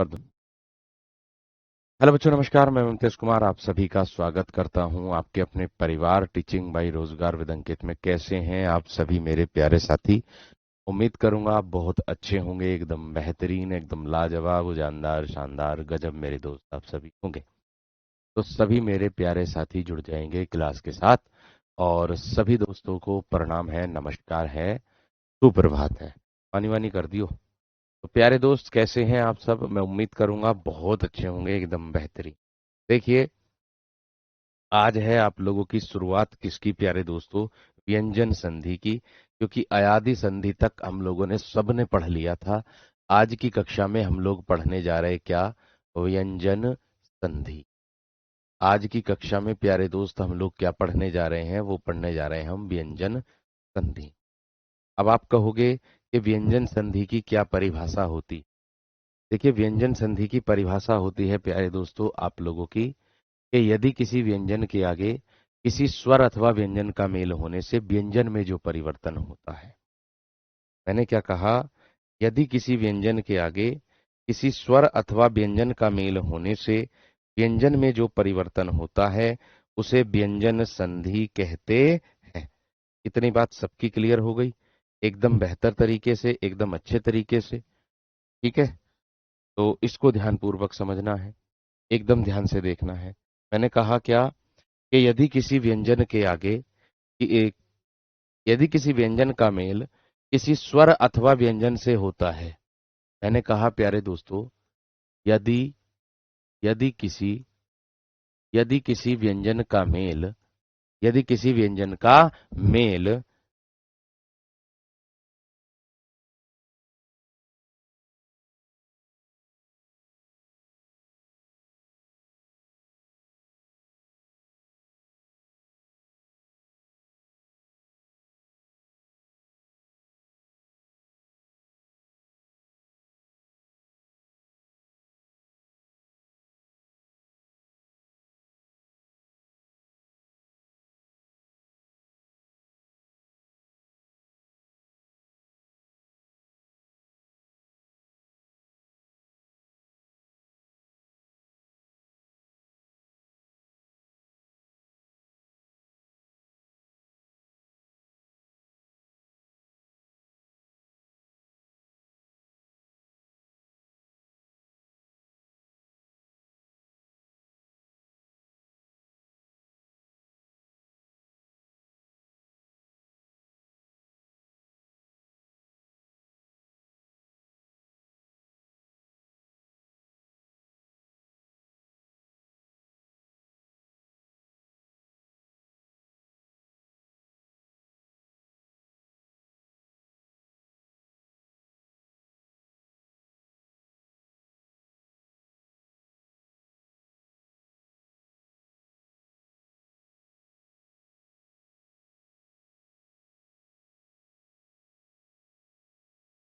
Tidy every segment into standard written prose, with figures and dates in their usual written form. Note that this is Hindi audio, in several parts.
कर दूं। हेलो बच्चों, नमस्कार। मैं मुमतेज कुमार आप सभी का स्वागत करता हूं आपके अपने परिवार टीचिंग बाई रोजगार विद अंकित में। कैसे हैं आप सभी मेरे प्यारे साथी? उम्मीद करूंगा आप बहुत अच्छे होंगे, एकदम बेहतरीन, एकदम लाजवाब, जानदार, शानदार, गजब मेरे दोस्त आप सभी होंगे। तो सभी मेरे प्यारे साथी जुड़ जाएंगे क्लास के साथ, और सभी दोस्तों को प्रणाम है, नमस्कार है, सुप्रभात है। पानी वानी कर दियो। तो प्यारे दोस्त, कैसे हैं आप सब? मैं उम्मीद करूंगा बहुत अच्छे होंगे, एकदम बेहतरीन। देखिए, आज है आप लोगों की शुरुआत किसकी प्यारे दोस्तों? व्यंजन संधि की। क्योंकि अयादि संधि तक हम लोगों ने सबने पढ़ लिया था। आज की कक्षा में हम लोग पढ़ने जा रहे हैं क्या? व्यंजन संधि। आज की कक्षा में प्यारे दोस्त हम लोग क्या पढ़ने जा रहे हैं? वो पढ़ने जा रहे हैं हम व्यंजन संधि। अब आप कहोगे कि व्यंजन संधि की क्या परिभाषा होती? देखिए, व्यंजन संधि की परिभाषा होती है प्यारे दोस्तों आप लोगों की, कि यदि किसी व्यंजन के आगे किसी स्वर अथवा व्यंजन का मेल होने से व्यंजन में जो परिवर्तन होता है। मैंने क्या कहा? यदि किसी व्यंजन के आगे किसी स्वर अथवा व्यंजन का मेल होने से व्यंजन में जो परिवर्तन होता है, उसे व्यंजन संधि कहते हैं। इतनी बात सबकी क्लियर हो गई? एकदम बेहतर तरीके से, एकदम अच्छे तरीके से। ठीक है, तो इसको ध्यानपूर्वक समझना है, एकदम ध्यान से देखना है। मैंने कहा क्या? कि यदि किसी व्यंजन के आगे एक यदि किसी व्यंजन का मेल किसी स्वर अथवा व्यंजन से होता है। मैंने कहा प्यारे दोस्तों, यदि यदि किसी यदि किसी व्यंजन का मेल यदि किसी व्यंजन का मेल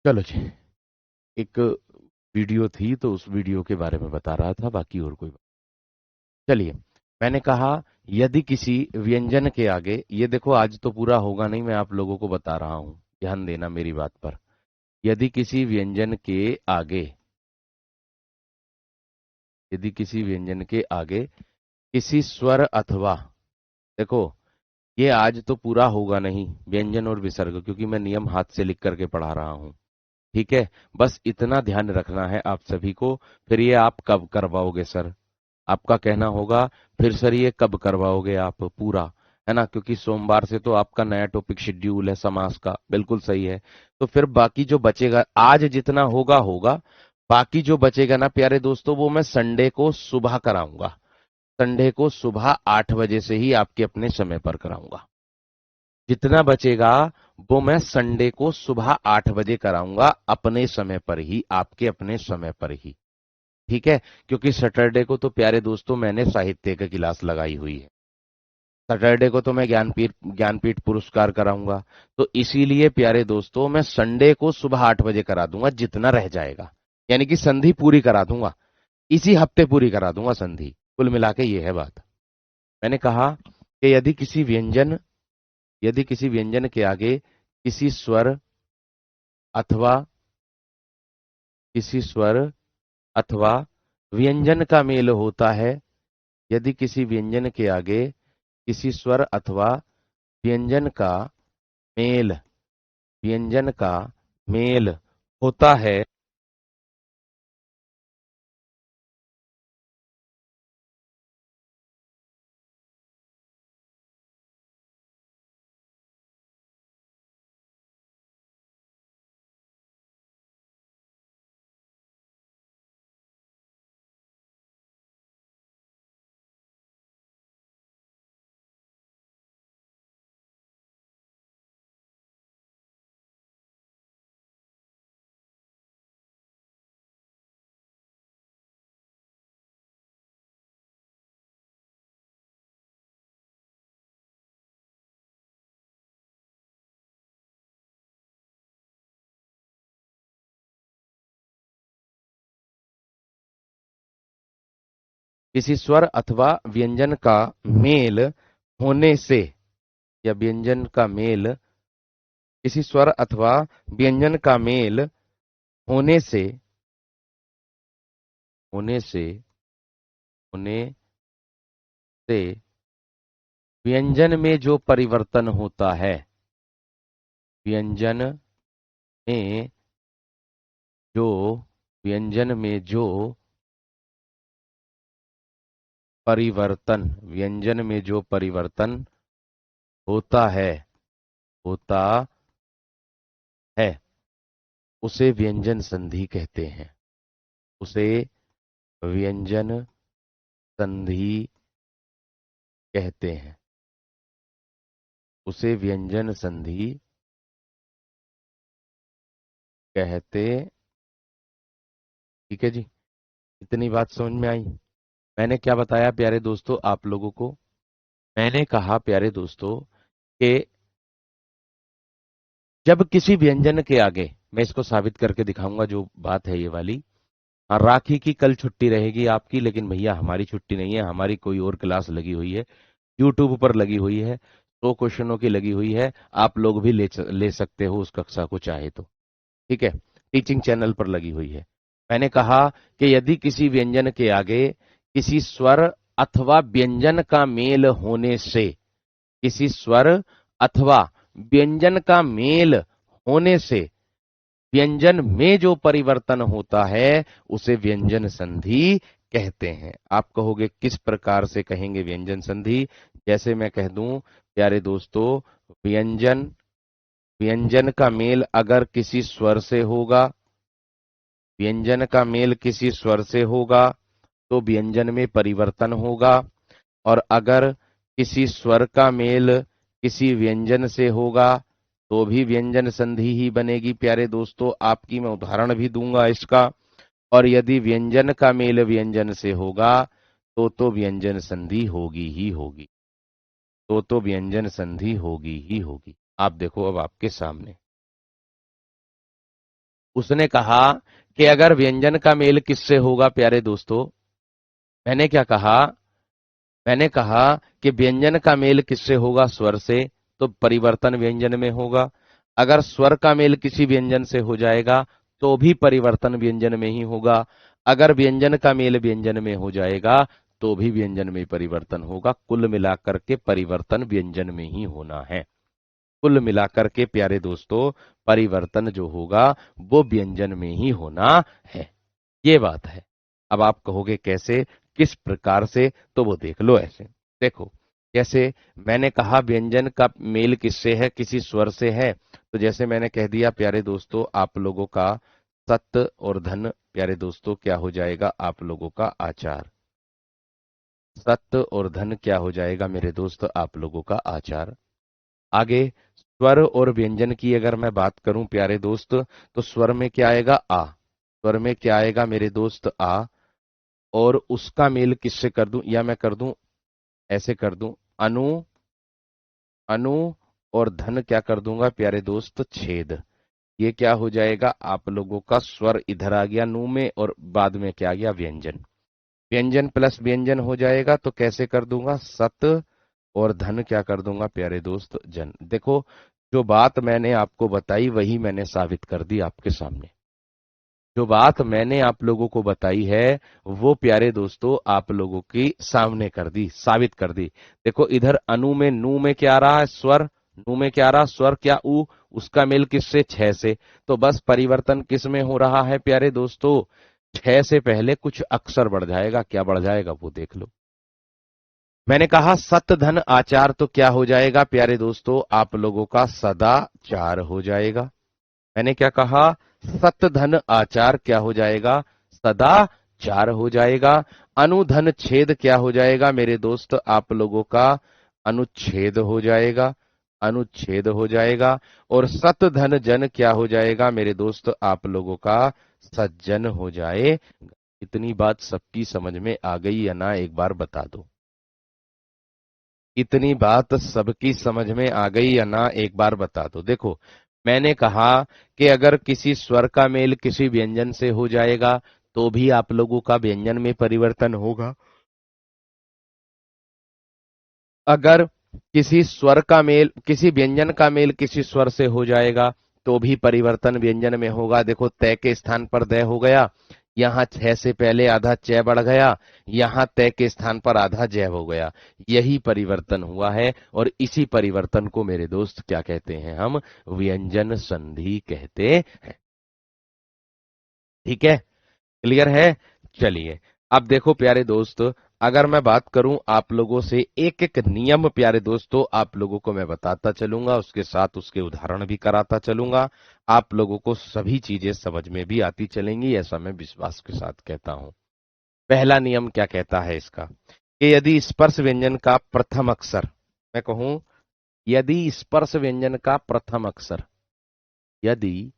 चलो जी, एक वीडियो थी तो उस वीडियो के बारे में बता रहा था, बाकी और कोई बात। चलिए, मैंने कहा यदि किसी व्यंजन के आगे, ये देखो आज तो पूरा होगा नहीं, मैं आप लोगों को बता रहा हूं, ध्यान देना मेरी बात पर। यदि किसी व्यंजन के आगे यदि किसी व्यंजन के आगे किसी स्वर अथवा, देखो ये आज तो पूरा होगा नहीं व्यंजन और विसर्ग, क्योंकि मैं नियम हाथ से लिख करके पढ़ा रहा हूं। ठीक है, बस इतना ध्यान रखना है आप सभी को। फिर ये आप कब करवाओगे सर? आपका कहना होगा, फिर सर ये कब करवाओगे आप पूरा? है ना, क्योंकि सोमवार से तो आपका नया टॉपिक शेड्यूल है समास का। बिल्कुल सही है। तो फिर बाकी जो बचेगा, आज जितना होगा होगा, बाकी जो बचेगा ना प्यारे दोस्तों, वो मैं संडे को सुबह कराऊंगा। संडे को सुबह 8 बजे से ही आपके अपने समय पर कराऊंगा। जितना बचेगा वो मैं संडे को सुबह 8 बजे कराऊंगा, अपने समय पर ही, आपके अपने समय पर ही। ठीक है, क्योंकि सैटरडे को तो प्यारे दोस्तों मैंने साहित्य की क्लास लगाई हुई है। सैटरडे को तो मैं ज्ञानपीठ पुरस्कार कराऊंगा। तो इसीलिए प्यारे दोस्तों मैं संडे को सुबह 8 बजे करा दूंगा, जितना रह जाएगा। यानी कि संधि पूरी करा दूंगा, इसी हफ्ते पूरी करा दूंगा संधि। कुल मिला के ये है बात। मैंने कहा कि यदि किसी व्यंजन के आगे किसी स्वर अथवा किसी स्वर अथवा व्यंजन का मेल होता है यदि किसी व्यंजन के आगे किसी स्वर अथवा व्यंजन का मेल व्यंजन का मेल होता है। किसी स्वर अथवा व्यंजन का मेल होने से या व्यंजन का मेल किसी स्वर अथवा व्यंजन का मेल होने से होने से होने से व्यंजन में जो परिवर्तन होता है व्यंजन में जो व्यंजन में जो परिवर्तन व्यंजन में जो परिवर्तन होता होता है उसे व्यंजन संधि कहते हैं। उसे व्यंजन संधि कहते हैं। उसे व्यंजन संधि कहते। ठीक है जी, इतनी बात समझ में आई। मैंने क्या बताया प्यारे दोस्तों आप लोगों को? मैंने कहा प्यारे दोस्तों कि जब किसी व्यंजन के आगे, मैं इसको साबित करके दिखाऊंगा जो बात है ये वाली। हाँ, राखी की कल छुट्टी रहेगी आपकी, लेकिन भैया हमारी छुट्टी नहीं है, हमारी कोई और क्लास लगी हुई है, यूट्यूब पर लगी हुई है, 100 क्वेश्चनों की लगी हुई है। आप लोग भी ले सकते हो उस कक्षा को चाहे तो। ठीक है, टीचिंग चैनल पर लगी हुई है। मैंने कहा कि यदि किसी व्यंजन के आगे किसी स्वर अथवा व्यंजन का मेल होने से किसी स्वर अथवा व्यंजन का मेल होने से व्यंजन में जो परिवर्तन होता है उसे व्यंजन संधि कहते हैं। आप कहोगे किस प्रकार से कहेंगे व्यंजन संधि? जैसे मैं कह दूं प्यारे दोस्तों, व्यंजन व्यंजन का मेल अगर किसी स्वर से होगा, व्यंजन का मेल किसी स्वर से होगा तो व्यंजन में परिवर्तन होगा। और अगर किसी स्वर का मेल किसी व्यंजन से होगा तो भी व्यंजन संधि ही बनेगी। प्यारे दोस्तों, आपकी मैं उदाहरण भी दूंगा इसका। और यदि व्यंजन का मेल व्यंजन से होगा तो व्यंजन संधि होगी ही होगी। तो व्यंजन संधि होगी ही होगी। आप देखो अब आपके सामने उसने कहा कि अगर व्यंजन का मेल किससे होगा प्यारे दोस्तों, मैंने क्या कहा? मैंने कहा कि व्यंजन का मेल किससे होगा? स्वर से, तो परिवर्तन व्यंजन में होगा। अगर स्वर का मेल किसी व्यंजन से हो जाएगा तो भी परिवर्तन व्यंजन में ही होगा। अगर व्यंजन का मेल व्यंजन में हो जाएगा तो भी व्यंजन में परिवर्तन होगा। कुल मिलाकर के परिवर्तन व्यंजन में ही होना है। कुल मिलाकर के प्यारे दोस्तों परिवर्तन जो होगा वो व्यंजन में ही होना है। ये बात है। अब आप कहोगे कैसे, किस प्रकार से? तो वो देख लो ऐसे। देखो, जैसे मैंने कहा व्यंजन का मेल किससे है? किसी स्वर से है। तो जैसे मैंने कह दिया प्यारे दोस्तों आप लोगों का सत और धन प्यारे दोस्तों क्या हो जाएगा? आप लोगों का आचार। सत और धन क्या हो जाएगा मेरे दोस्त? आप लोगों का आचार। आगे स्वर और व्यंजन की अगर मैं बात करूं प्यारे दोस्त, तो स्वर में क्या आएगा? आ। स्वर में क्या आएगा मेरे दोस्त? आ। और उसका मेल किससे कर दूं? या मैं कर दूं, ऐसे कर दूं, अनु अनु और धन क्या कर दूंगा प्यारे दोस्त? छेद। ये क्या हो जाएगा? आप लोगों का स्वर इधर आ गया नु में और बाद में क्या आ गया? व्यंजन। व्यंजन प्लस व्यंजन हो जाएगा तो कैसे कर दूंगा? सत और धन क्या कर दूंगा प्यारे दोस्त? जन। देखो, जो बात मैंने आपको बताई वही मैंने साबित कर दी आपके सामने। जो बात मैंने आप लोगों को बताई है वो प्यारे दोस्तों आप लोगों की सामने कर दी, साबित कर दी। देखो इधर अनु में नू में क्या आ रहा है स्वर, नू में क्या आ रहा स्वर क्या ऊ, उसका मेल किससे 6 से। तो बस परिवर्तन किस में हो रहा है प्यारे दोस्तों, 6 से पहले कुछ अक्षर बढ़ जाएगा, क्या बढ़ जाएगा वो देख लो। मैंने कहा सत धन आचार तो क्या हो जाएगा प्यारे दोस्तों आप लोगों का सदाचार हो जाएगा। मैंने क्या कहा, सत धन आचार क्या हो जाएगा, सदाचार हो जाएगा। अनुधन छेद क्या हो जाएगा मेरे दोस्त आप लोगों का, अनुच्छेद हो जाएगा, अनुच्छेद हो जाएगा। और सत धन जन क्या हो जाएगा मेरे दोस्त आप लोगों का, सज्जन हो जाए। इतनी बात सबकी समझ में आ गई या ना, एक बार बता दो। इतनी बात सबकी समझ में आ गई या ना, एक बार बता दो। देखो मैंने कहा कि अगर किसी स्वर का मेल किसी व्यंजन से हो जाएगा तो भी आप लोगों का व्यंजन में परिवर्तन होगा। अगर किसी स्वर का मेल किसी व्यंजन का मेल किसी स्वर से हो जाएगा तो भी परिवर्तन व्यंजन में होगा। देखो तय के स्थान पर दय हो गया, यहां 6 से पहले आधा चय बढ़ गया, यहां तय के स्थान पर आधा जय हो गया। यही परिवर्तन हुआ है और इसी परिवर्तन को मेरे दोस्त क्या कहते हैं, हम व्यंजन संधि कहते हैं। ठीक है, क्लियर है। चलिए अब देखो प्यारे दोस्त, अगर मैं बात करूं आप लोगों से एक एक नियम प्यारे दोस्तों आप लोगों को मैं बताता चलूंगा, उसके साथ उसके उदाहरण भी कराता चलूंगा। आप लोगों को सभी चीजें समझ में भी आती चलेंगी, ऐसा मैं विश्वास के साथ कहता हूं। पहला नियम क्या कहता है इसका, कि यदि स्पर्श व्यंजन का प्रथम अक्षर, मैं कहूं यदि स्पर्श व्यंजन का प्रथम अक्षर, यदि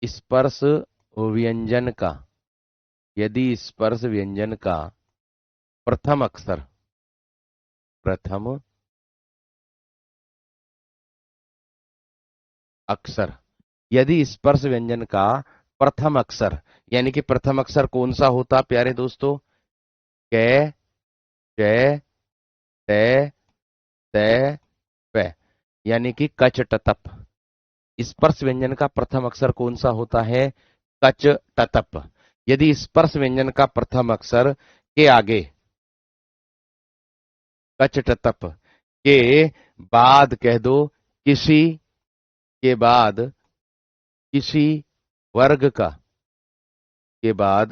स्पर्श व्यंजन का, यदि स्पर्श व्यंजन का प्रथम अक्षर, प्रथम अक्षर, यदि स्पर्श व्यंजन का प्रथम अक्षर, यानी कि प्रथम अक्षर कौन सा होता प्यारे दोस्तों, कै, कै, तै, तै, पै, यानी कि कच टतप। स्पर्श व्यंजन का प्रथम अक्षर कौन सा होता है, कच टतप। यदि स्पर्श व्यंजन का प्रथम अक्षर के आगे, कच टतप के बाद कह दो, किसी के बाद, किसी वर्ग का, के बाद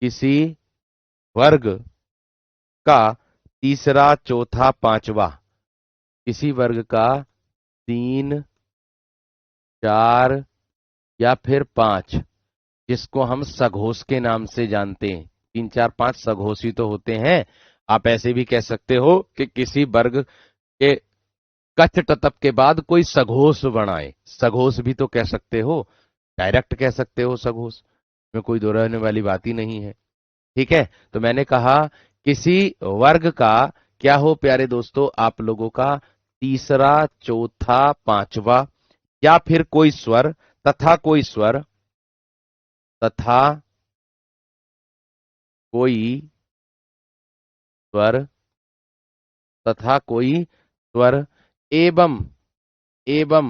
किसी वर्ग का तीसरा चौथा पांचवा, किसी वर्ग का 3, 4 या फिर 5, जिसको हम सघोष के नाम से जानते हैं। 3, 4, 5 सघोषी तो होते हैं। आप ऐसे भी कह सकते हो कि किसी वर्ग के कच टतप के बाद कोई सघोष बनाए, सघोष भी तो कह सकते हो, डायरेक्ट कह सकते हो सघोष में, कोई दो रहने वाली बात ही नहीं है। ठीक है, तो मैंने कहा किसी वर्ग का क्या हो प्यारे दोस्तों आप लोगों का, तीसरा चौथा पांचवा, या फिर कोई स्वर, तथा कोई स्वर, तथा कोई स्वर, तथा कोई स्वर, एवं, एवं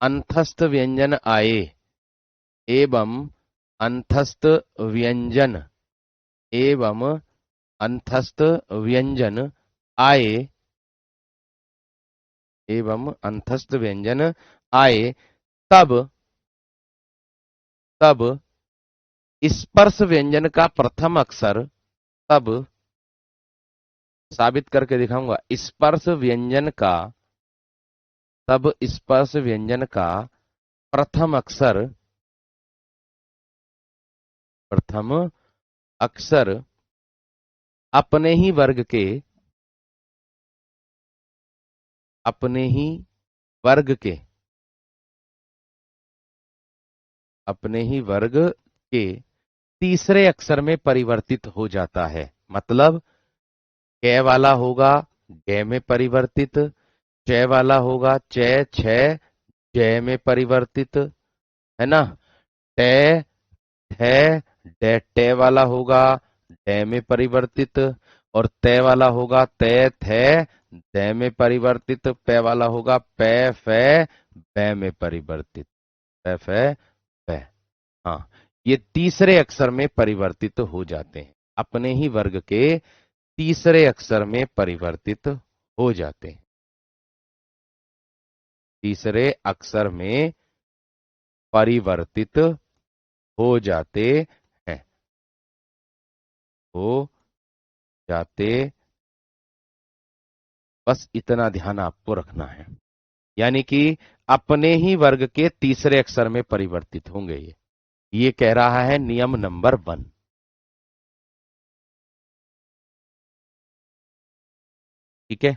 अंतस्थ व्यंजन आए, एवं अंतस्थ व्यंजन, एवं अंतस्थ व्यंजन आए, एवं अंतस्थ व्यंजन आए, तब, तब स्पर्श व्यंजन का प्रथम अक्षर, तब साबित करके दिखाऊंगा, स्पर्श व्यंजन का, तब स्पर्श व्यंजन का प्रथम अक्षर, प्रथम अक्षर अपने ही वर्ग के, अपने ही वर्ग के, अपने ही वर्ग के तीसरे अक्षर में परिवर्तित हो जाता है। मतलब कै वाला होगा गे में परिवर्तित, च वाला होगा च, छ, जय में परिवर्तित, है ना। टे, है, डे, टे वाला होगा डे में परिवर्तित, और तय वाला होगा तय, थे, दे में परिवर्तित, पे वाला होगा पे, फे, बे में परिवर्तित, पे, फे, पे। हाँ, ये तीसरे अक्षर में परिवर्तित हो जाते हैं, अपने ही वर्ग के तीसरे अक्षर में परिवर्तित हो जाते हैं, तीसरे अक्षर में परिवर्तित हो जाते हैं, हो जाते, बस इतना ध्यान आपको रखना है। यानी कि अपने ही वर्ग के तीसरे अक्षर में परिवर्तित होंगे ये कह रहा है नियम नंबर 1। ठीक है,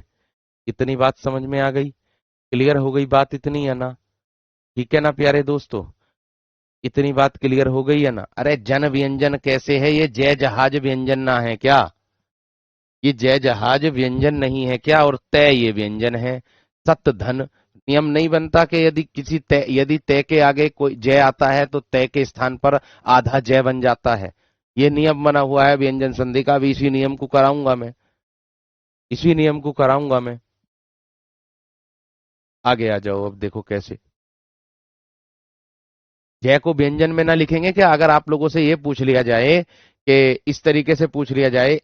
इतनी बात समझ में आ गई, क्लियर हो गई बात इतनी है ना? ठीक है ना प्यारे दोस्तों, इतनी बात क्लियर हो गई है ना? अरे जन व्यंजन कैसे है, ये जय जहाज व्यंजन ना है क्या? ये जय जहाज व्यंजन नहीं है क्या? और तय ये व्यंजन है। सत धन, नियम नहीं बनता कि यदि तय के आगे कोई जय आता है तो तय के स्थान पर आधा जय बन जाता है। ये नियम बना हुआ है व्यंजन संधि का, भी इसी नियम को कराऊंगा मैं, इसी नियम को कराऊंगा मैं। आगे आ जाओ, अब देखो कैसे। जय को व्यंजन में ना लिखेंगे क्या? अगर आप लोगों से ये पूछ लिया जाए कि इस तरीके से पूछ लिया जाए,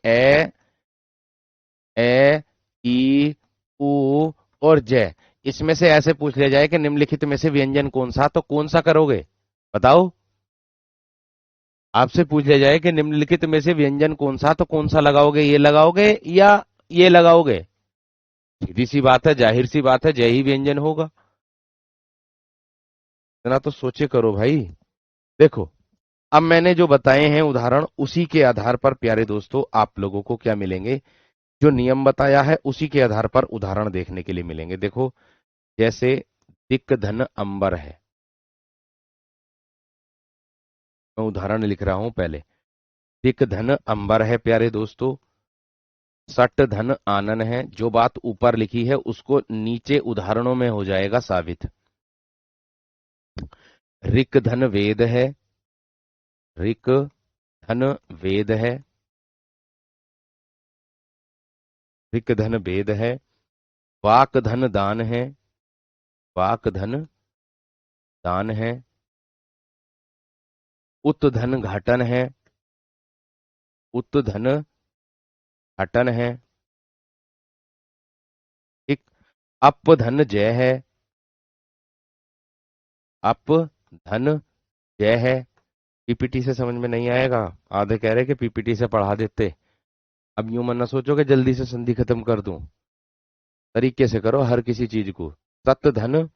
ए ई उ और जय, इसमें से ऐसे पूछ लिया जाए कि निम्नलिखित में से व्यंजन कौन सा, तो कौन सा करोगे बताओ? आपसे पूछ लिया जाए कि निम्नलिखित में से व्यंजन कौन सा, तो कौन सा लगाओगे? ये लगाओगे या ये लगाओगे? सीधी सी बात है, जाहिर सी बात है, जय ही व्यंजन होगा। इतना तो सोचे करो भाई। देखो, अब मैंने जो बताए हैं उदाहरण, उसी के आधार पर प्यारे दोस्तों आप लोगों को क्या मिलेंगे, जो नियम बताया है उसी के आधार पर उदाहरण देखने के लिए मिलेंगे। देखो, जैसे दिक धन अंबर है, मैं उदाहरण लिख रहा हूं पहले। दिक धन अंबर है प्यारे दोस्तों, सट धन आनन है। जो बात ऊपर लिखी है उसको नीचे उदाहरणों में हो जाएगा साबित। ऋक धन वेद है, ऋक धन वेद है, ऋक धन वेद है। वाक धन दान है, वाक धन दान है। उत धन घाटन है, उत धन घाटन है। ठीक, अप धन जय है, अप धन जय है। पीपीटी से समझ में नहीं आएगा? आधे कह रहे कि पीपीटी से पढ़ा देते। अब यूं मन ना सोचो कि जल्दी से संधि खत्म कर दूं, तरीके से करो हर किसी चीज को। सत धन,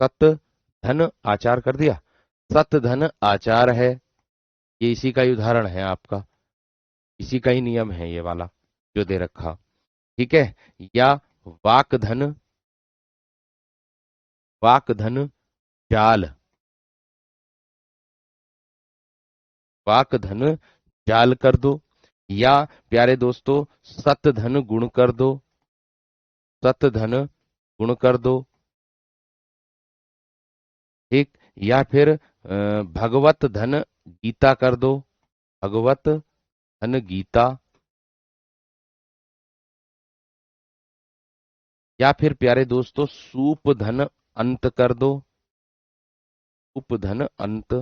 सत धन आचार कर दिया, सत धन आचार है। ये इसी का ही उदाहरण है आपका, इसी का ही नियम है ये वाला जो दे रखा। ठीक है, या वाक धन, वाक धन जाल, वाक धन जाल कर दो। या प्यारे दोस्तों सत धन गुण कर दो, सत धन गुण कर दो। ठीक, या फिर भगवत धन गीता कर दो, भगवत धन गीता। या फिर प्यारे दोस्तों सूप धन अंत कर दो, सूप धन अंत।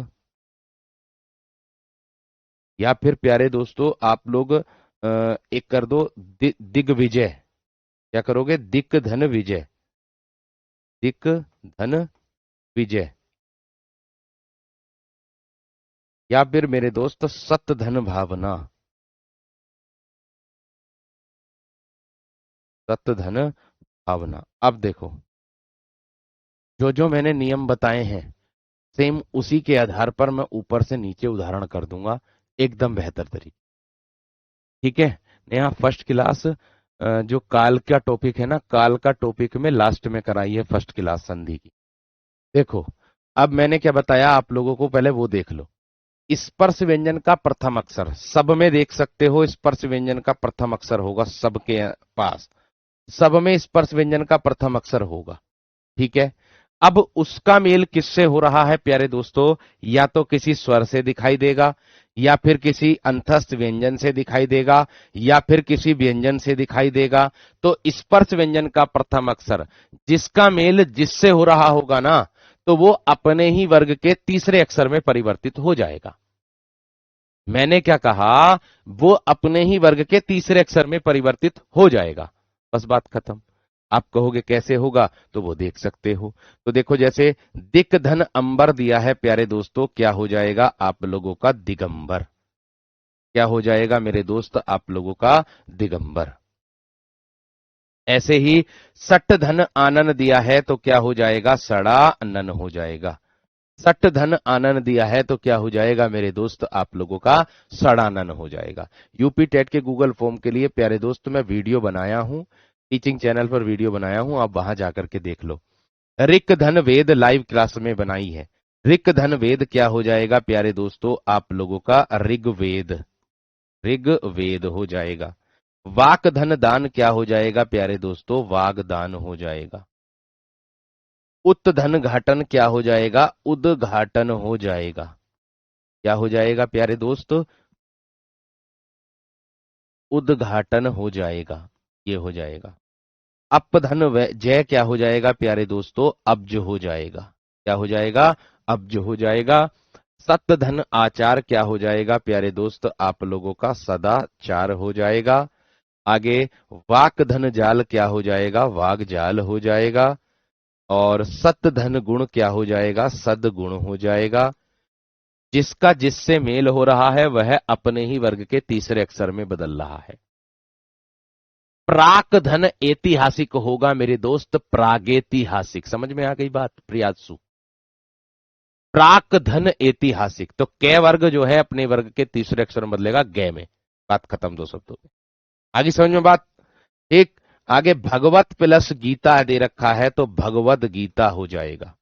या फिर प्यारे दोस्तों आप लोग एक कर दो दिग्विजय। क्या करोगे? दिक धन विजय, दिक धन विजय। या फिर मेरे दोस्त सत धन भावना, सत धन भावना। अब देखो, जो जो मैंने नियम बताए हैं सेम उसी के आधार पर मैं ऊपर से नीचे उदाहरण कर दूंगा एकदम बेहतर तरीके। ठीक है, नेहा फर्स्ट क्लास जो काल का टॉपिक है ना, काल का टॉपिक में लास्ट में कराई है फर्स्ट क्लास संधि की। देखो, अब मैंने क्या बताया आप लोगों को, पहले वो देख लो। स्पर्श व्यंजन का प्रथम अक्षर सब में देख सकते हो, स्पर्श व्यंजन का प्रथम अक्षर होगा सबके पास, सब में स्पर्श व्यंजन का प्रथम अक्षर होगा। ठीक है, अब उसका मेल किससे हो रहा है प्यारे दोस्तों? या तो किसी स्वर से दिखाई देगा, या फिर किसी अंतस्थ व्यंजन से दिखाई देगा, या फिर किसी व्यंजन से दिखाई देगा। तो स्पर्श व्यंजन का प्रथम अक्षर जिसका मेल जिससे हो रहा होगा ना, तो वो अपने ही वर्ग के तीसरे अक्षर में परिवर्तित हो जाएगा। मैंने क्या कहा? वो अपने ही वर्ग के तीसरे अक्षर में परिवर्तित हो जाएगा। बस बात खत्म। आप कहोगे कैसे होगा, तो वो देख सकते हो। तो देखो, जैसे दिक धन अंबर दिया है प्यारे दोस्तों, क्या हो जाएगा आप लोगों का? दिगंबर। क्या हो जाएगा मेरे दोस्त? आप लोगों का दिगंबर। ऐसे ही सट धन आनन दिया है तो क्या हो जाएगा? सड़ा नन हो जाएगा। सट धन आनन दिया है तो क्या हो जाएगा मेरे दोस्त? आप लोगों का सड़ानन हो जाएगा। यूपी टेट के गूगल फॉर्म के लिए प्यारे दोस्त मैं वीडियो बनाया हूं, टीचिंग चैनल पर वीडियो बनाया हूं, आप वहां जाकर के देख लो। ऋक धन वेद लाइव क्लास में बनाई है। ऋक धन वेद क्या हो जाएगा प्यारे दोस्तों? आप लोगों का ऋग्वेद। ऋग्वेद हो जाएगा। वाक धन दान क्या हो जाएगा प्यारे दोस्तों? वागदान हो जाएगा। उत धन घाटन क्या हो जाएगा? उद्घाटन हो जाएगा। क्या हो जाएगा प्यारे दोस्त? उद्घाटन हो जाएगा। ये हो जाएगा। अप धन जय क्या हो जाएगा प्यारे दोस्तों? अब्ज हो जाएगा। क्या हो जाएगा? अब्ज हो जाएगा। सत धन आचार क्या हो जाएगा प्यारे दोस्त? आप लोगों का सदाचार हो जाएगा। आगे वाक धन जाल क्या हो जाएगा? वाग जाल हो जाएगा। और सत धन गुण क्या हो जाएगा? सदगुण हो जाएगा। जिसका जिससे मेल हो रहा है वह अपने ही वर्ग के तीसरे अक्षर में बदल रहा है। प्राक धन ऐतिहासिक होगा मेरे दोस्त, प्रागैतिहासिक। समझ में आ गई बात प्रियासु? प्राक धन ऐतिहासिक, तो कै वर्ग जो है अपने वर्ग के तीसरे अक्षर में बदलेगा गे में। बात खत्म दो शब्दों में। आगे समझ में बात? एक आगे भगवत प्लस गीता दे रखा है तो भगवद गीता हो जाएगा।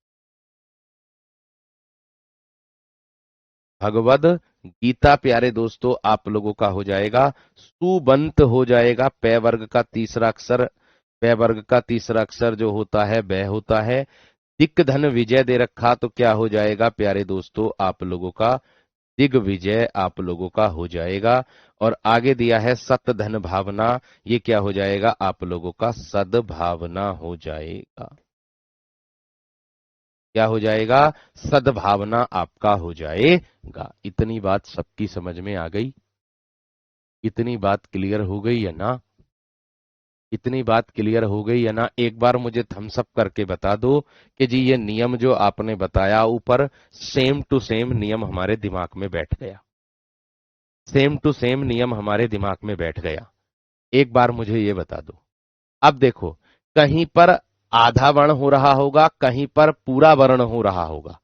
भगवद गीता प्यारे दोस्तों आप लोगों का हो जाएगा। सुबंत हो जाएगा। पै वर्ग का तीसरा अक्षर, पै वर्ग का तीसरा अक्षर जो होता है वह होता है। दिग्धन विजय दे रखा तो क्या हो जाएगा प्यारे दोस्तों? आप लोगों का दिग्विजय आप लोगों का हो जाएगा। और आगे दिया है सत धन भावना, ये क्या हो जाएगा? आप लोगों का सद्भावना हो जाएगा। क्या हो जाएगा? सद्भावना आपका हो जाएगा। इतनी बात सबकी समझ में आ गई? इतनी बात क्लियर हो गई है ना? इतनी बात क्लियर हो गई है ना? एक बार मुझे थम्स अप करके बता दो कि जी ये नियम जो आपने बताया ऊपर, सेम टू सेम नियम हमारे दिमाग में बैठ गया। सेम टू सेम नियम हमारे दिमाग में बैठ गया। एक बार मुझे ये बता दो। अब देखो, कहीं पर आधा वर्ण हो रहा होगा, कहीं पर पूरा वर्ण हो रहा होगा।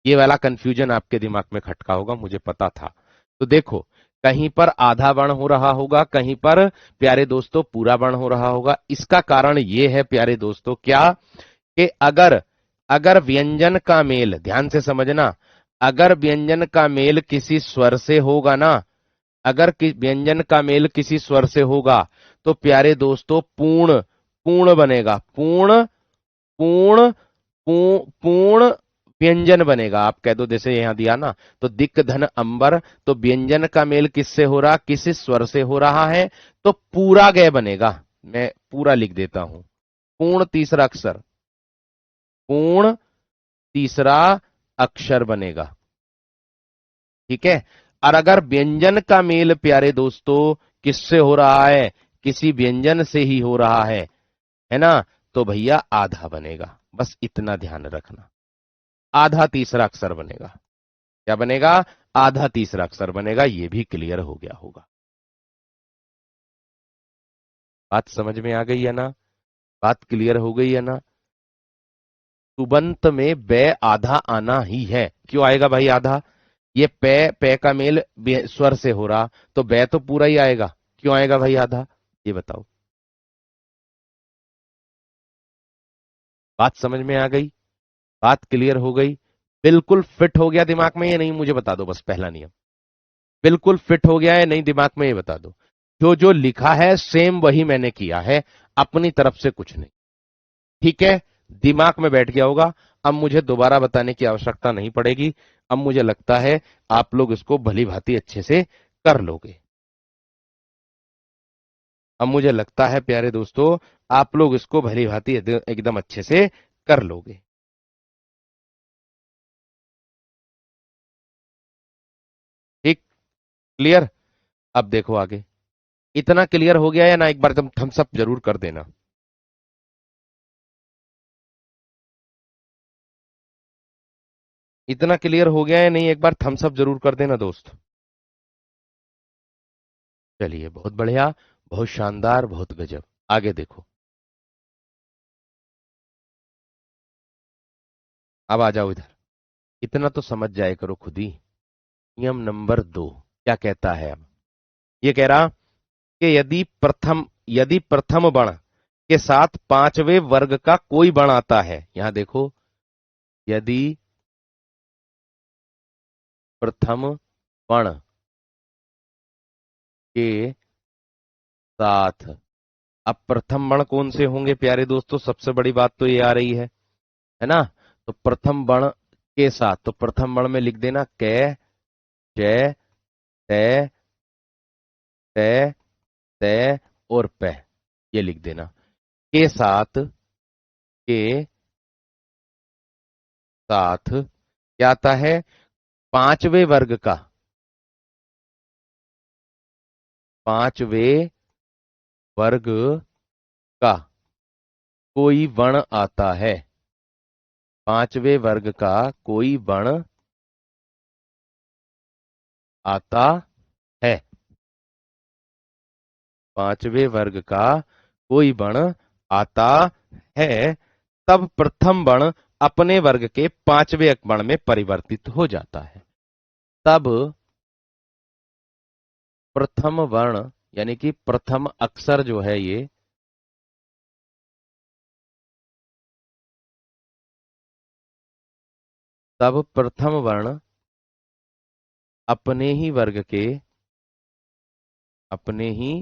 ये वाला कंफ्यूजन आपके दिमाग में खटका होगा, मुझे पता था। तो देखो, कहीं पर आधा वर्ण हो रहा होगा, कहीं पर प्यारे दोस्तों पूरा वर्ण हो रहा होगा। इसका कारण ये है प्यारे दोस्तों, क्या कि अगर अगर व्यंजन का मेल, ध्यान से समझना, अगर व्यंजन का मेल किसी स्वर से होगा ना, अगर व्यंजन का मेल किसी स्वर से होगा तो प्यारे दोस्तों पूर्ण पूर्ण बनेगा। पूर्ण पूर्ण पूर्ण व्यंजन बनेगा। आप कह दो जैसे यहां दिया ना, तो दिक धन अंबर, तो व्यंजन का मेल किससे हो रहा? किसी स्वर से हो रहा है, तो पूरा गय बनेगा। मैं पूरा लिख देता हूं। पूर्ण तीसरा अक्षर, पूर्ण तीसरा अक्षर बनेगा। ठीक है। और अगर व्यंजन का मेल प्यारे दोस्तों किससे हो रहा है? किसी व्यंजन से ही हो रहा है ना, तो भैया आधा बनेगा। बस इतना ध्यान रखना। आधा तीसरा अक्षर बनेगा। क्या बनेगा? आधा तीसरा अक्षर बनेगा। ये भी क्लियर हो गया होगा। बात समझ में आ गई है ना? बात क्लियर हो गई है ना? तुबंत में बे आधा आना ही है। क्यों आएगा भाई आधा? ये पे पे का मेल स्वर से हो रहा, तो बे तो पूरा ही आएगा। क्यों आएगा भाई आधा? ये बताओ। बात समझ में आ गई? बात क्लियर हो गई? बिल्कुल फिट हो गया दिमाग में या नहीं, मुझे बता दो बस। पहला नियम बिल्कुल फिट हो गया है नहीं दिमाग में, ये बता दो। जो जो लिखा है सेम वही मैंने किया है, अपनी तरफ से कुछ नहीं। ठीक है, दिमाग में बैठ गया होगा। अब मुझे दोबारा बताने की आवश्यकता नहीं पड़ेगी। अब मुझे लगता है आप लोग इसको भली भांति अच्छे से कर लोगे। अब मुझे लगता है प्यारे दोस्तों आप लोग इसको भली भांति एकदम अच्छे से कर लोगे। क्लियर? अब देखो आगे, इतना क्लियर हो गया या ना? एक बार तुम थम्स अप जरूर कर देना। इतना क्लियर हो गया या नहीं? एक बार थम्स अप जरूर कर देना दोस्त। चलिए, बहुत बढ़िया, बहुत शानदार, बहुत गजब। आगे देखो, अब आ जाओ इधर। इतना तो समझ जाए करो खुद ही। नियम नंबर 2 क्या कहता है? अब ये कह रहा कि यदि प्रथम बण के साथ पांचवें वर्ग का कोई बण आता है, यहां देखो, यदि प्रथम बण के साथ, अब प्रथम बण कौन से होंगे प्यारे दोस्तों? सबसे बड़ी बात तो ये आ रही है ना? तो प्रथम बण के साथ, तो प्रथम बण में लिख देना कै, जय, तय, तय, तय और पै, ये लिख देना। के साथ, के साथ क्या आता है? पांचवें वर्ग का, पांचवें वर्ग का कोई बण आता है, पांचवें वर्ग का कोई बण आता है, पांचवें वर्ग का कोई बण आता है, तब प्रथम बण अपने वर्ग के पांचवें बण में परिवर्तित हो जाता है। तब प्रथम वर्ण यानी कि प्रथम अक्षर जो है ये, तब प्रथम वर्ण अपने ही वर्ग के, अपने ही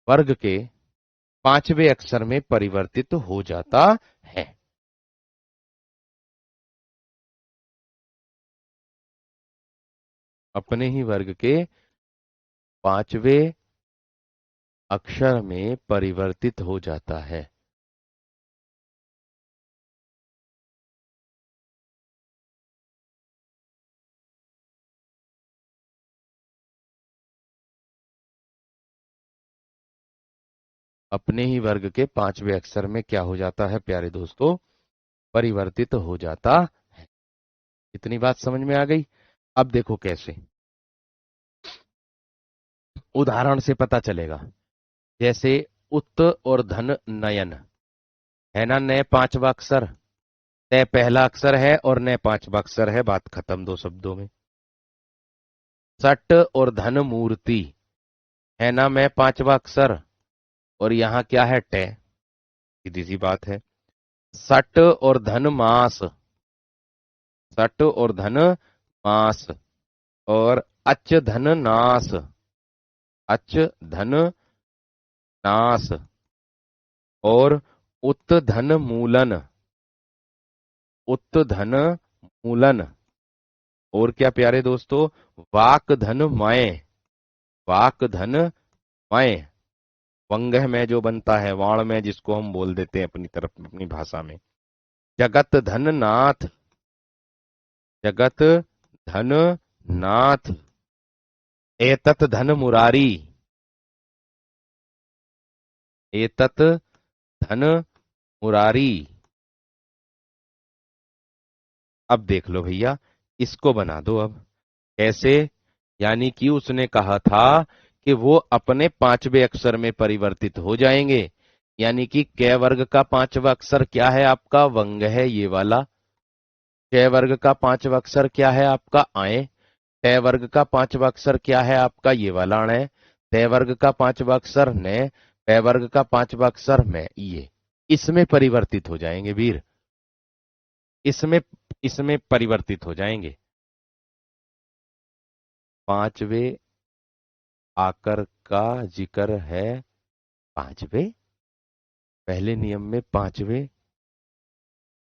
वर्ग के पांचवें अक्षर में परिवर्तित हो जाता है। अपने ही वर्ग के पांचवें अक्षर में परिवर्तित हो जाता है। अपने ही वर्ग के पांचवें अक्षर में क्या हो जाता है प्यारे दोस्तों? परिवर्तित हो जाता है। इतनी बात समझ में आ गई? अब देखो कैसे, उदाहरण से पता चलेगा। जैसे उत और धन नयन है ना, नए पांचवा अक्षर, तय पहला अक्षर है और नए पांचवा अक्षर है, बात खत्म दो शब्दों में। सट और धन मूर्ति है ना, मैं पांचवा अक्षर, और यहां क्या है? टे, सीधी सी बात है। सट और धन मास, सट और धन मास, और अच धन नास, अच धन नास, और उत धन मूलन, उत धन मूलन, और क्या प्यारे दोस्तों? वाक धन मय, वाक धन मय, वंगह में जो बनता है, वाण में जिसको हम बोल देते हैं अपनी तरफ, अपनी भाषा में। जगत धन नाथ, जगत धन नाथ, एतत धन मुरारी, एतत धन मुरारी। अब देख लो भैया, इसको बना दो अब। कैसे? यानी कि उसने कहा था कि वो अपने पांचवें अक्षर में परिवर्तित हो जाएंगे। यानी कि कै वर्ग का पांचवा अक्षर क्या है आपका? वंग है, ये वाला। कै वर्ग का पांचवा अक्षर क्या है आपका? आए। तय वर्ग का पांचवा अक्षर क्या है आपका? ये वाला अण है। तय वर्ग का पांचवा अक्षर ने, पै वर्ग का पांचवा अक्षर में, ये इसमें परिवर्तित हो जाएंगे वीर, इसमें इसमें परिवर्तित हो जाएंगे। पांचवें आकर का जिक्र है, पांचवें, पहले नियम में पांचवें।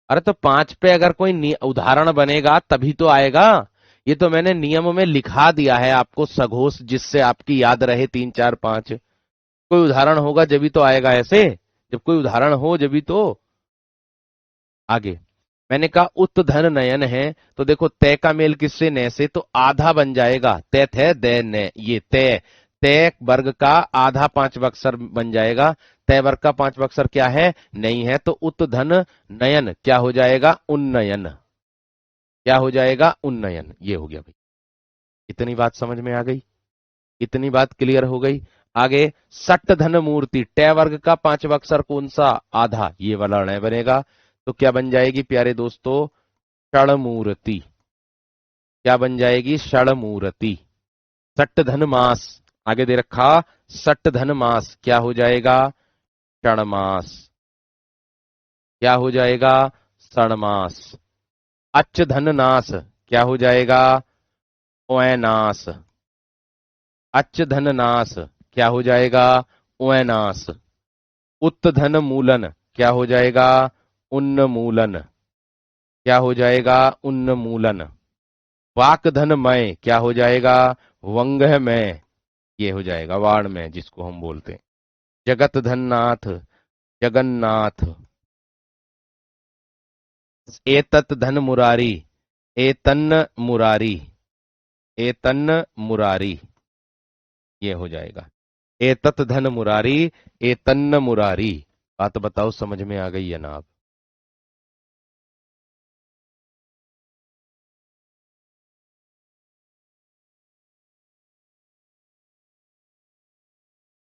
अरे तो पांच पे अगर कोई उदाहरण बनेगा तभी तो आएगा। ये तो मैंने नियम में लिखा दिया है आपको सघोष, जिससे आपकी याद रहे 3 4 5। कोई उदाहरण होगा जब भी तो आएगा ऐसे, जब कोई उदाहरण हो जब भी तो। आगे, मैंने कहा उत धन नयन है, तो देखो तय का मेल किससे, न से, तो आधा बन जाएगा, तय थे दे न, ये तय, तय वर्ग का आधा पांचवा अक्षर बन जाएगा। तय वर्ग का पांचवा अक्षर क्या है, नहीं है, तो उत धन नयन क्या हो जाएगा, उन्नयन, क्या हो जाएगा, उन्नयन। ये हो गया भाई। इतनी बात समझ में आ गई, इतनी बात क्लियर हो गई। आगे सट धन मूर्ति, ट वर्ग का पांचवा अक्षर कौन सा, आधा, ये वाला ण बनेगा, तो क्या बन जाएगी प्यारे दोस्तों, षणमूर्ति, क्या बन जाएगी, षणमूर्ति। सट धन मास, आगे दे रखा सट धन मास, क्या हो जाएगा, षणमास, क्या हो जाएगा, षणमास। अच धन नास, क्या हो जाएगा, ओएनास, अच धन नास, क्या हो जाएगा, ओएनास। उत धन मूलन, क्या हो जाएगा, उन्मूलन, क्या हो जाएगा, उन्मूलन। वाक धन मय, क्या हो जाएगा, वंगमय, ये हो जाएगा वाणमय, जिसको हम बोलते हैं। जगत धननाथ, जगन्नाथ। एतत धन मुरारी, एतन्न मुरारी, एतन्न मुरारी, ये हो जाएगा। एतत धन मुरारी, एतन्न मुरारी। बात बताओ समझ में आ गई है ना आप।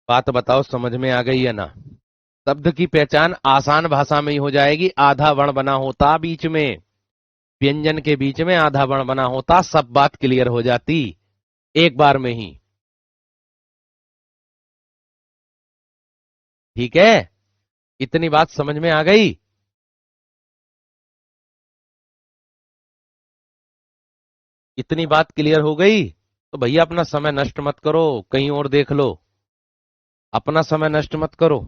बात बताओ समझ में आ गई है ना। शब्द की पहचान आसान भाषा में ही हो जाएगी। आधा वर्ण बना होता बीच में, व्यंजन के बीच में आधा वर्ण बना होता, सब बात क्लियर हो जाती एक बार में ही। ठीक है, इतनी बात समझ में आ गई। इतनी बात क्लियर हो गई, तो भैया अपना समय नष्ट मत करो, कहीं और देख लो। अपना समय नष्ट मत करो,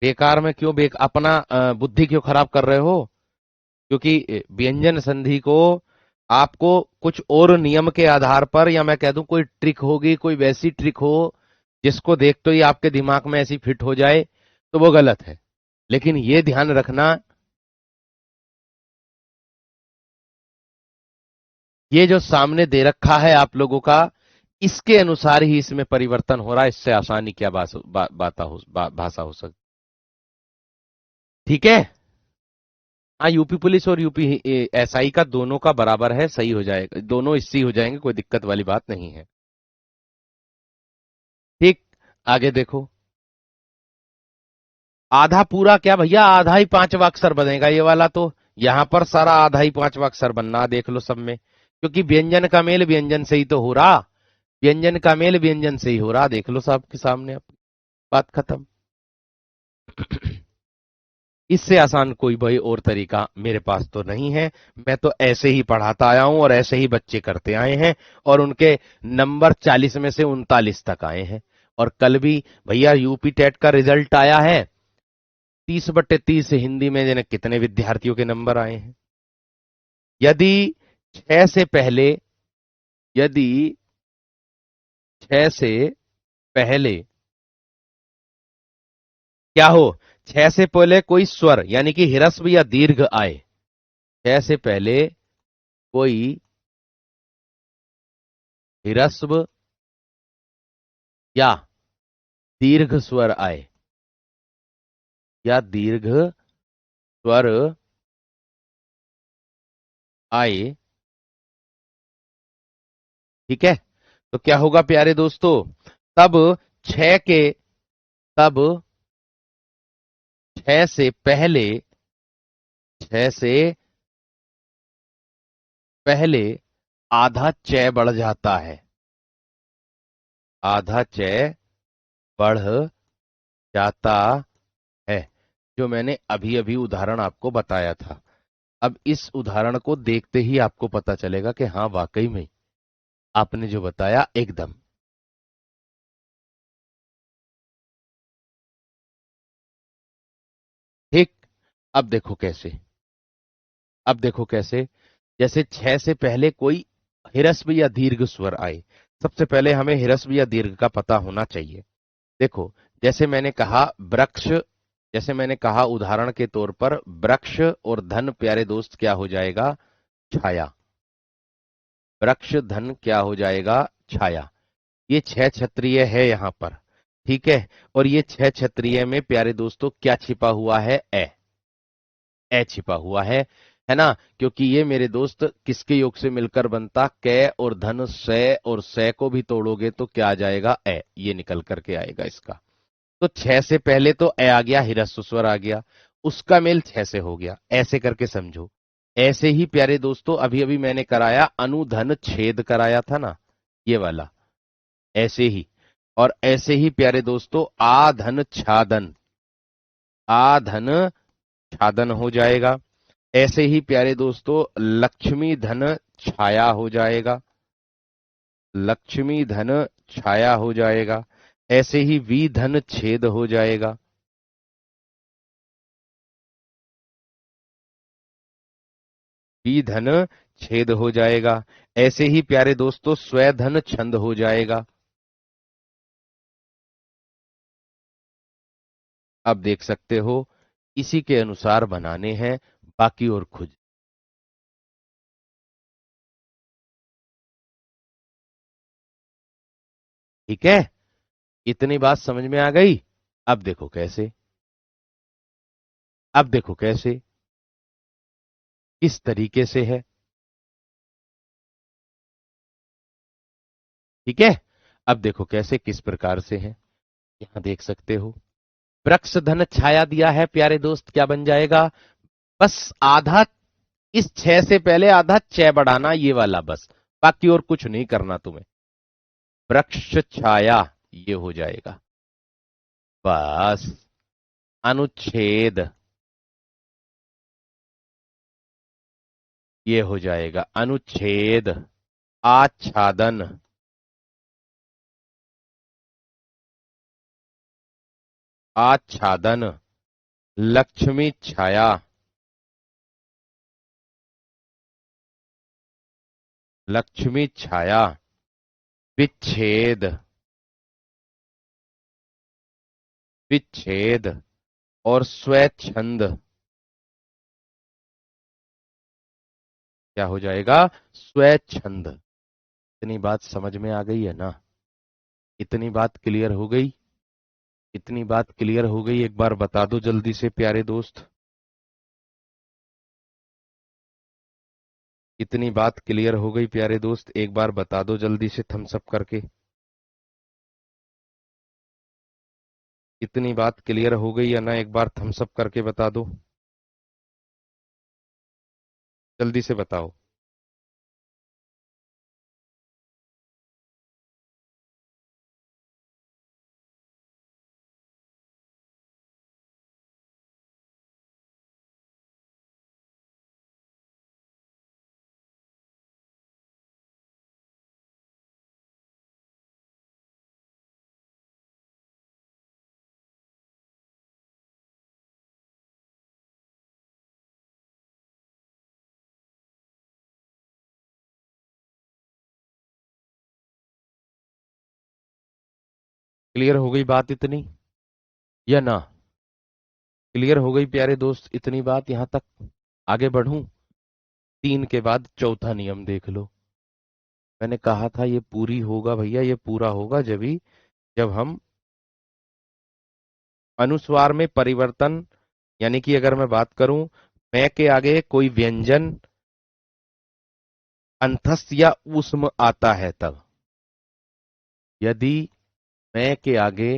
बेकार में क्यों अपना बुद्धि क्यों खराब कर रहे हो। क्योंकि व्यंजन संधि को आपको कुछ और नियम के आधार पर, या मैं कह दूं कोई ट्रिक होगी, कोई वैसी ट्रिक हो जिसको देखते ही आपके दिमाग में ऐसी फिट हो जाए, तो वो गलत है। लेकिन ये ध्यान रखना, ये जो सामने दे रखा है आप लोगों का, इसके अनुसार ही इसमें परिवर्तन हो रहा है। इससे आसानी क्या भाषा हो सकती। ठीक है। हाँ, यूपी पुलिस और यूपी एसआई का दोनों का बराबर है, सही हो जाएगा, दोनों इससे हो जाएंगे, कोई दिक्कत वाली बात नहीं है। ठीक, आगे देखो। आधा पूरा क्या भैया, आधा ही पांचवा अक्षर बनेगा ये वाला, तो यहां पर सारा आधा ही पांचवा अक्षर बनना, देख लो सब में, क्योंकि व्यंजन का मेल व्यंजन से ही तो हो रहा, व्यंजन का मेल व्यंजन से ही हो रहा, देख लो सबके सामने, अब बात खत्म। इससे आसान कोई भाई और तरीका मेरे पास तो नहीं है। मैं तो ऐसे ही पढ़ाता आया हूं और ऐसे ही बच्चे करते आए हैं, और उनके नंबर 40 में से 39 तक आए हैं। और कल भी भैया यूपी टेट का रिजल्ट आया है, 30/30 हिंदी में जाने कितने विद्यार्थियों के नंबर आए हैं। यदि 6 से पहले, यदि 6 से पहले क्या हो, 6 से पहले कोई स्वर यानी कि ह्रस्व या दीर्घ आए, 6 से पहले कोई ह्रस्व या दीर्घ स्वर आए, या दीर्घ स्वर आए, ठीक है, तो क्या होगा प्यारे दोस्तों, तब 6 के, तब 6 से पहले, 6 से पहले आधा चय बढ़ जाता है, आधा चय बढ़ जाता है, जो मैंने अभी अभी उदाहरण आपको बताया था। अब इस उदाहरण को देखते ही आपको पता चलेगा कि हाँ वाकई में आपने जो बताया एकदम ठीक। अब देखो कैसे, अब देखो कैसे, जैसे 6 से पहले कोई ह्रस्व या दीर्घ स्वर आए, सबसे पहले हमें ह्रस्व या दीर्घ का पता होना चाहिए। देखो, जैसे मैंने कहा वृक्ष, जैसे मैंने कहा उदाहरण के तौर पर वृक्ष और धन प्यारे दोस्त क्या हो जाएगा? छाया। वृक्ष धन क्या हो जाएगा? छाया। ये छह क्षत्रिय है यहां पर, ठीक है। और ये छह क्षत्रिय में प्यारे दोस्तों क्या छिपा हुआ है? ए छिपा हुआ है ना? क्योंकि ये मेरे दोस्त किसके योग से मिलकर बनता? कै और धन से, और से को भी तोड़ोगे तो क्या आ जाएगा? ए, ये निकल करके आएगा इसका। तो छह से पहले तो ए आ गया, ह्रस्व स्वर आ गया, उसका मेल छह से हो गया, ऐसे करके समझो। ऐसे ही प्यारे दोस्तों अभी अभी मैंने कराया अनुधन छेद कराया था ना, ये वाला, ऐसे ही। और ऐसे ही प्यारे दोस्तों आधन छादन, आधन छादन हो जाएगा। ऐसे ही प्यारे दोस्तों लक्ष्मी धन छाया हो जाएगा, लक्ष्मी धन छाया हो जाएगा। ऐसे ही वी धन छेद हो जाएगा, वी धन छेद हो जाएगा। ऐसे ही प्यारे दोस्तों स्वधन छंद हो जाएगा। अब देख सकते हो इसी के अनुसार बनाने हैं बाकी और खुद। ठीक है, इतनी बात समझ में आ गई। अब देखो कैसे, अब देखो कैसे, किस तरीके से है। ठीक है, अब देखो कैसे, किस प्रकार से है, यहां देख सकते हो। वृक्ष धन छाया दिया है प्यारे दोस्त, क्या बन जाएगा? बस आधा, इस छह से पहले आधा छह बढ़ाना, ये वाला बस, बाकी और कुछ नहीं करना तुम्हें। वृक्ष छाया ये हो जाएगा, बस। अनुच्छेद ये हो जाएगा, अनुच्छेद। आच्छादन, आच्छादन। लक्ष्मी छाया, लक्ष्मी छाया। विच्छेद, विच्छेद। और स्वच्छंद क्या हो जाएगा? स्वच्छंद। इतनी बात समझ में आ गई है ना? इतनी बात क्लियर हो गई? इतनी बात क्लियर हो गई, एक बार बता दो जल्दी से प्यारे दोस्त। इतनी बात क्लियर हो गई प्यारे दोस्त, एक बार बता दो जल्दी से थम्स अप करके। इतनी बात क्लियर हो गई या ना, एक बार थम्स अप करके बता दो, जल्दी से बताओ। क्लियर हो गई बात इतनी या ना? क्लियर हो गई प्यारे दोस्त इतनी बात यहां तक? आगे बढ़ूं? तीन के बाद चौथा नियम देख लो। मैंने कहा था ये पूरी होगा भैया, ये पूरा होगा जब ही, जब हम अनुस्वार में परिवर्तन, यानी कि अगर मैं बात करूं मैं के आगे कोई व्यंजन अंतस्थ या ऊष्म आता है तब। यदि मैं के आगे,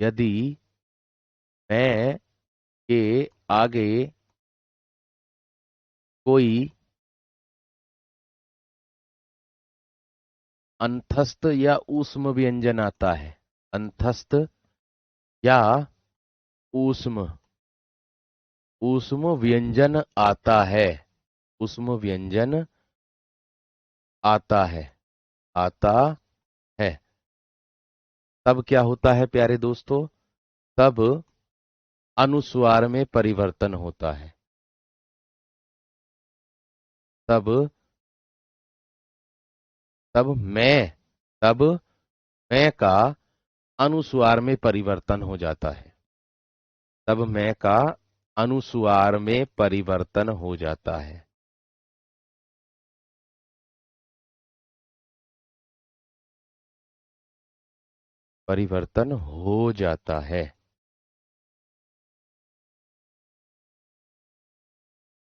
यदि मैं के आगे कोई अंतस्थ या ऊष्म व्यंजन आता है, अंतस्थ या ऊष्म, ऊष्म व्यंजन आता है, ऊष्म व्यंजन आता है, आता है, तब क्या होता है प्यारे दोस्तों? तब अनुस्वार में परिवर्तन होता है, तब, तब मैं, तब मैं का अनुस्वार में परिवर्तन हो जाता है। तब मैं का अनुस्वार में परिवर्तन हो जाता है। परिवर्तन हो जाता है।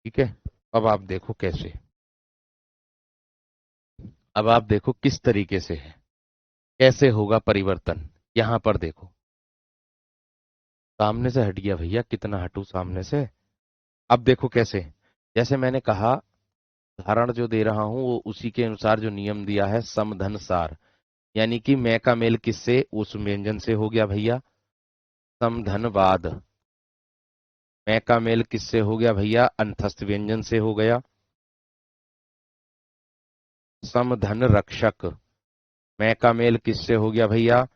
ठीक है। अब आप देखो कैसे। अब आप देखो किस तरीके से है, कैसे होगा परिवर्तन। यहां पर देखो, सामने से हट गया भैया, कितना हटू सामने से। अब देखो कैसे। जैसे मैंने कहा, उदाहरण जो दे रहा हूं वो उसी के अनुसार जो नियम दिया है, समधन सार। यानी कि मैं का मेल किससे, उस व्यंजन से हो गया भैया, समधनवाद। मैं का मेल किससे हो गया भैया, अंतस्थ व्यंजन से हो गया, समधन रक्षक। मैं का मेल किससे हो गया भैया,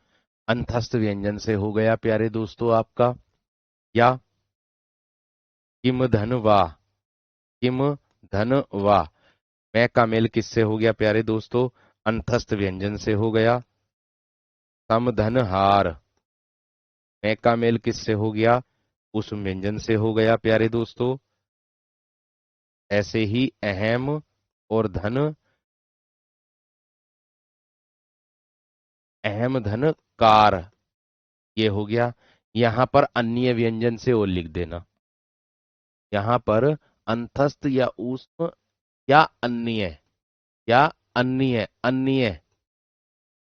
अंतस्थ व्यंजन से हो गया प्यारे दोस्तों आपका। या किम धन वाह, किम धन वाह। मैं का मेल किससे हो गया प्यारे दोस्तों, अंतस्थ व्यंजन से हो गया, समधन हार। मैं का मेल किससे हो गया, उस व्यंजन से हो गया प्यारे दोस्तों। ऐसे ही अहम और धन, अहम धन कार, ये हो गया। यहां पर अन्य व्यंजन से और लिख देना। यहां पर अंतस्थ या ऊष्म या अन्य, या अन्य, अन्य,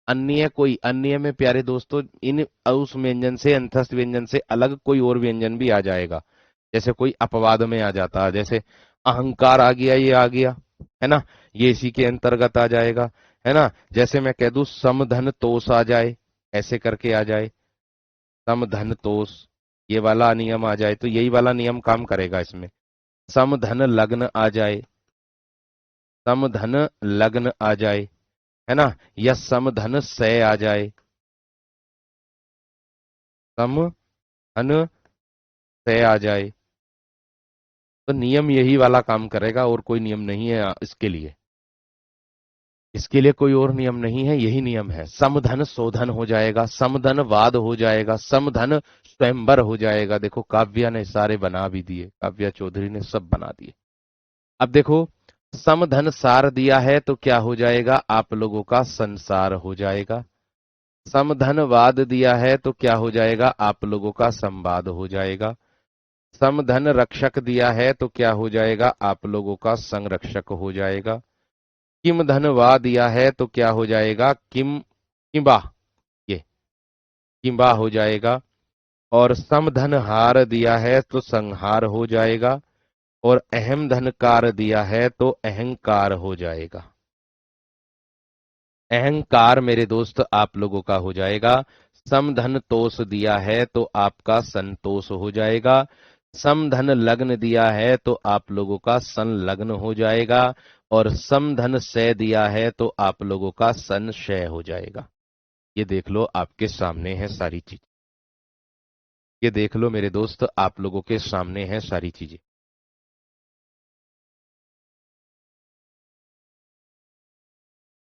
अन्य कोई, अन्य में प्यारे दोस्तों इन उस व्यंजन से, अंतस्थ व्यंजन से अलग कोई और व्यंजन भी आ जाएगा। जैसे कोई अपवाद में आ जाता है, जैसे अहंकार आ गया, ये आ गया है ना, ये इसी के अंतर्गत आ जाएगा, है ना। जैसे मैं कह दूं समधन तोष आ जाए, ऐसे करके आ जाए, समधन तोष, ये वाला नियम आ जाए तो यही वाला नियम काम करेगा इसमें। समधन लग्न आ जाए, समधन लग्न आ जाए, है ना, या समधन सय आ जाए, समधन सय आ जाए, तो नियम यही वाला काम करेगा, और कोई नियम नहीं है इसके लिए। इसके लिए कोई और नियम नहीं है, यही नियम है। समधन शोधन हो जाएगा, समधन वाद हो जाएगा, समधन स्वयंवर हो जाएगा। देखो काव्या ने सारे बना भी दिए, काव्या चौधरी ने सब बना दिए। अब देखो, समधन सार दिया है तो क्या हो जाएगा, आप लोगों का संसार हो जाएगा। समधन वाद दिया है तो क्या हो जाएगा, आप लोगों का संवाद हो जाएगा। समधन रक्षक दिया है तो क्या हो जाएगा, आप लोगों का संरक्षक हो जाएगा। किम धन वा दिया है तो क्या हो जाएगा, किम किंबा, ये किंबा हो जाएगा। और समधन हार दिया है तो संहार हो जाएगा। और अहम धनकार दिया है तो अहंकार हो जाएगा। अहंकार मेरे दोस्त आप लोगों का हो जाएगा। समधन तोष दिया है तो आपका संतोष हो जाएगा। समधन लग्न दिया है तो आप लोगों का संलग्न हो जाएगा। और समधन सय दिया है तो आप लोगों का संशय हो जाएगा। ये देख लो आपके सामने है सारी चीज। ये देख लो मेरे दोस्त, आप लोगों के सामने है सारी चीजें।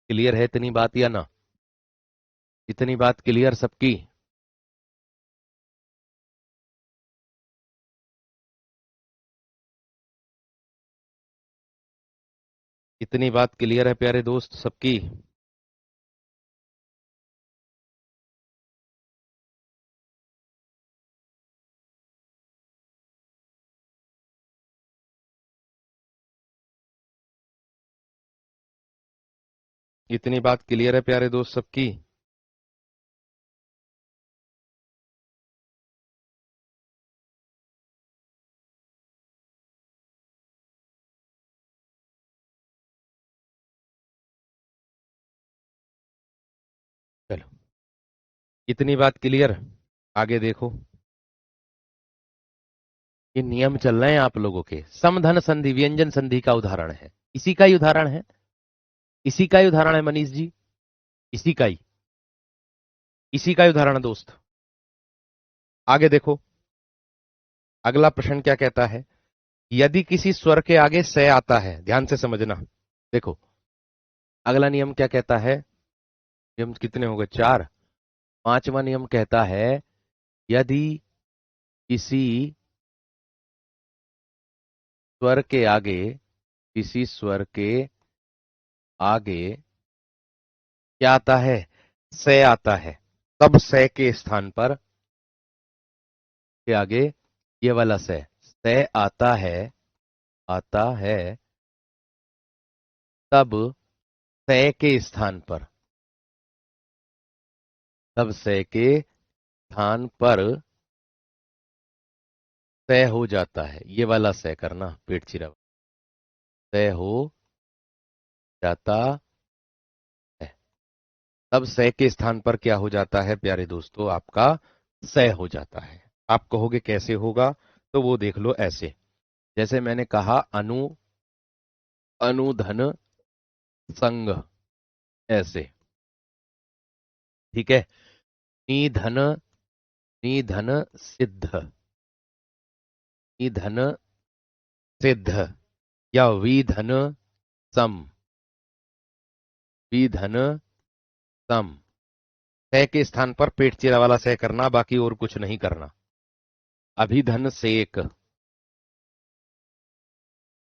क्लियर है इतनी बात या ना, इतनी बात क्लियर सबकी। इतनी बात क्लियर है प्यारे दोस्त सबकी। इतनी बात क्लियर है प्यारे दोस्त सबकी। चलो, इतनी बात क्लियर। आगे देखो, ये नियम चल रहे हैं आप लोगों के। समधन संधि व्यंजन संधि का उदाहरण है, इसी का ही उदाहरण है, इसी का ही उदाहरण है मनीष जी, इसी का ही, इसी का ही उदाहरण है दोस्त। आगे देखो, अगला प्रश्न क्या कहता है। यदि किसी स्वर के आगे से आता है, ध्यान से समझना। देखो, अगला नियम क्या कहता है, नियम कितने हो गए, चार। पांचवा नियम कहता है, यदि किसी स्वर के आगे, किसी स्वर के आगे क्या आता है? से आता है। तब से के स्थान पर, के आगे ये वाला से आता है, आता है, तब से के स्थान पर, तब से के स्थान पर से हो जाता है। ये वाला से करना, पेट चिरा, से हो जाता है। तब से के स्थान पर क्या हो जाता है प्यारे दोस्तों? आपका से हो जाता है। आप कहोगे कैसे होगा? तो वो देख लो ऐसे, जैसे मैंने कहा अनुधन संग, ऐसे, ठीक है। निधन, निधन सिद्ध, निधन सिद्ध, या विधन सम, विधन सम। से के स्थान पर पेट चीरा वाला से करना, बाकी और कुछ नहीं करना। अभिधन सेक,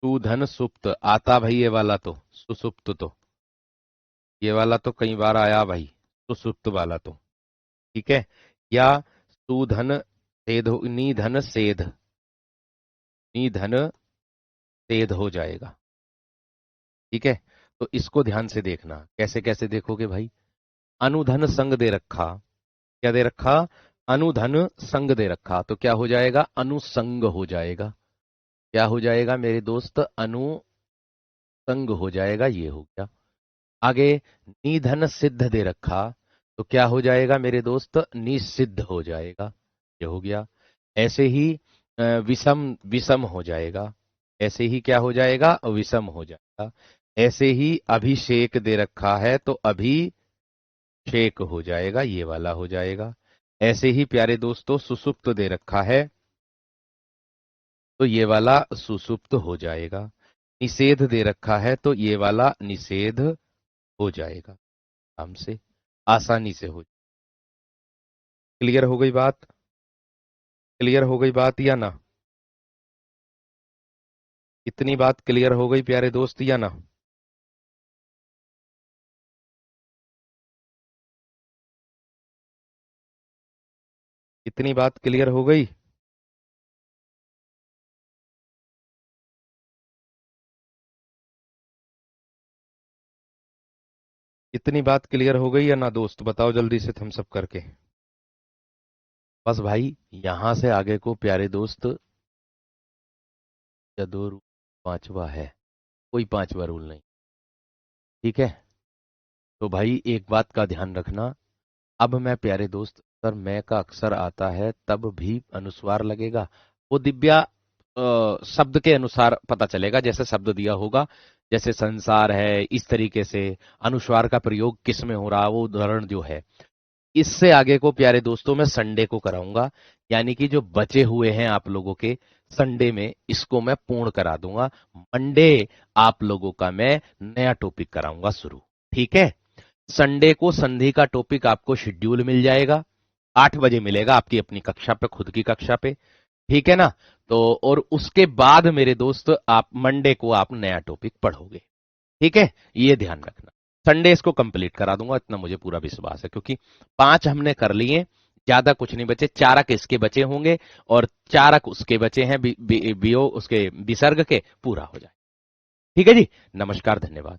सुधन सुप्त, आता भाई ये वाला तो, सुसुप्त तो, ये वाला तो कई बार आया भाई, सुसुप्त वाला तो, ठीक है। या सुधन सेध, निधन सेध, निधन सेध हो जाएगा, ठीक है। तो इसको ध्यान से देखना, कैसे कैसे देखोगे भाई? अनुधन संग दे रखा, क्या दे रखा? अनुधन संग दे रखा, तो क्या हो जाएगा? अनुसंग हो जाएगा। क्या हो जाएगा मेरे दोस्त? अनुसंग हो जाएगा, ये हो गया। आगे निधन सिद्ध दे रखा, तो क्या हो जाएगा मेरे दोस्त? निसिद्ध हो जाएगा, ये हो गया। ऐसे ही विषम, विषम हो जाएगा। ऐसे ही क्या हो जाएगा? विषम हो जाएगा। ऐसे ही अभिषेक दे रखा है, तो अभिषेक हो जाएगा, ये वाला हो जाएगा। ऐसे ही प्यारे दोस्तों सुसुप्त दे रखा है, तो ये वाला सुसुप्त हो जाएगा। निषेध दे रखा है, तो ये वाला निषेध हो जाएगा। आराम से, आसानी से हो। क्लियर हो गई बात? क्लियर हो गई बात या ना? इतनी बात क्लियर हो गई प्यारे दोस्त या ना? इतनी बात क्लियर हो गई? इतनी बात क्लियर हो गई या ना दोस्त? बताओ जल्दी से थम्स अप करके। बस भाई, यहां से आगे को प्यारे दोस्त, या दो रूल, पांचवा है, कोई पांचवा रूल नहीं, ठीक है। तो भाई एक बात का ध्यान रखना, अब मैं प्यारे दोस्त, सर मैं का अक्षर आता है तब भी अनुस्वार लगेगा। वो दिव्या शब्द के अनुसार पता चलेगा, जैसे शब्द दिया होगा, जैसे संसार है, इस तरीके से अनुस्वार का प्रयोग किस में हो रहा, वो उदाहरण जो है। इससे आगे को प्यारे दोस्तों मैं संडे को कराऊंगा, यानी कि जो बचे हुए हैं आप लोगों के, संडे में इसको मैं पूर्ण करा दूंगा। मंडे आप लोगों का मैं नया टॉपिक कराऊंगा शुरू, ठीक है। संडे को संधि का टॉपिक आपको शेड्यूल मिल जाएगा, 8 बजे मिलेगा, आपकी अपनी कक्षा पे, खुद की कक्षा पे, ठीक है ना। तो और उसके बाद मेरे दोस्त आप मंडे को आप नया टॉपिक पढ़ोगे, ठीक है। ये ध्यान रखना, संडे इसको कंप्लीट करा दूंगा, इतना मुझे पूरा विश्वास है, क्योंकि 5 हमने कर लिए, ज्यादा कुछ नहीं बचे। 4 अंक इसके बचे होंगे और 4 अंक उसके बचे हैं, उसके विसर्ग के, पूरा हो जाए, ठीक है जी। नमस्कार, धन्यवाद।